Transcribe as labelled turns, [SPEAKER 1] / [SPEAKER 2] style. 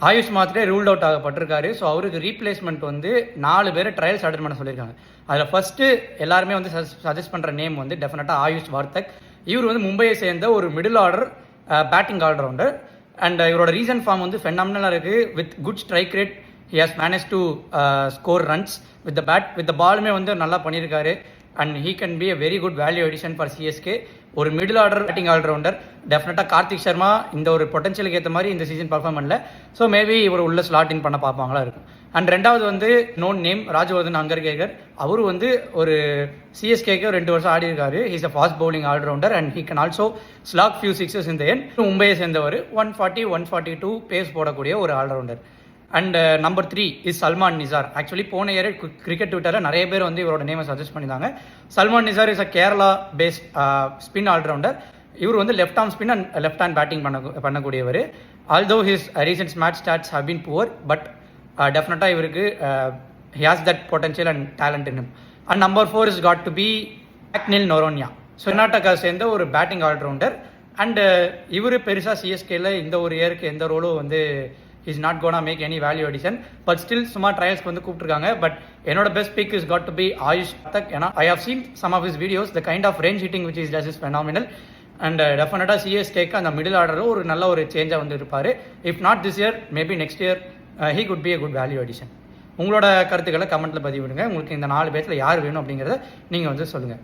[SPEAKER 1] AYUSH Mhatre ruled out ஆகப்பட்டிருக்காரு. So அவருக்கு replacement வந்து 4 பேர் ட்ரையல்ஸ் அட்டன் பண்ண சொல்லியிருக்காங்க. அதில் ஃபர்ஸ்ட்டு எல்லாருமே வந்து சஜஸ்ட் பண்ணுற நேம் வந்து டெஃபினட்டாக ஆயுஷ் வார்த்தக். இவர் வந்து மும்பையை சேர்ந்த ஒரு middle order batting allrounder. And இவரோட ரீசன்ட் ஃபார்ம் வந்து ஃபெனாமினலாக இருக்குது. With good strike rate he has manage to score runs with the பாலுமே வந்து நல்லா பண்ணியிருக்காரு. And he can be a very good value addition for CSK. ஒரு மிடில் ஆர்டர் பேட்டிங் ஆல்ரவுண்டர். டெஃபினட்டாக கார்த்திக் சர்மா இந்த ஒரு பொட்டன்ஷியலுக்கு ஏற்ற மாதிரி இந்த சீசன் பர்ஃபார்ம் பண்ணல. ஸோ மேபி இவர் உள்ள ஸ்லாட் இன் பண்ண பார்ப்பாங்களா இருக்கும். அண்ட் ரெண்டாவது வந்து நோன் நேம் ராஜ்வர்தன் அங்கர்கேகர். அவரு வந்து ஒரு சிஎஸ்கேக்கு 2 வருஷம் ஆடி இருக்காரு. He's a fast bowling allrounder and he can also slog few sixes இந்த எண்ட். மும்பையை சேர்ந்தவர் 140, 142 பேஸ் போடக்கூடிய ஒரு allrounder. And number 3 is Salman Nisar. Actually போன இயர் கிரிக்கெட் ட்விட்டரில் நிறைய பேர் வந்து இவரோட நேமை சஜஸ்ட் பண்ணியிருந்தாங்க. Salman Nisar is a Kerala based spin allrounder. இவர் வந்து left arm spin and left hand batting பண்ணக்கூடியவர். Although his recent match stats have been poor, but டெஃபினட்டாக இவருக்கு he has that potential and talent in. And number 4 is got to be Agnil Noronha. Karnataka சேர்ந்த ஒரு batting allrounder. And இவர் பெருசாக சிஎஸ்கேல இந்த ஒரு இயருக்கு எந்த ரோலும் வந்து is not gonna make any value addition. But still சும்மா ட்ரையல்ஸ்க்கு வந்து கூப்பிட்டுருக்காங்க. பட் என்னோட best pick is got to be Ayush Vartak. ஏன்னா I have seen some of his videos. The kind of range hitting which is just is phenomenal. And டெஃபினட்டாக சிஎஸ்கேக்கு அந்த middle ஆர்டரும் ஒரு நல்ல ஒரு சேஞ்சாக வந்து இருப்பார். If not this year maybe next year he could be a good value addition. உங்களோட கருத்துக்களை கமெண்ட்டில் பதிவிடுங்க. உங்களுக்கு இந்த 4 பேர்த்தில் யார் வேணும் அப்படிங்கிறத நீங்கள் வந்து சொல்லுங்கள்.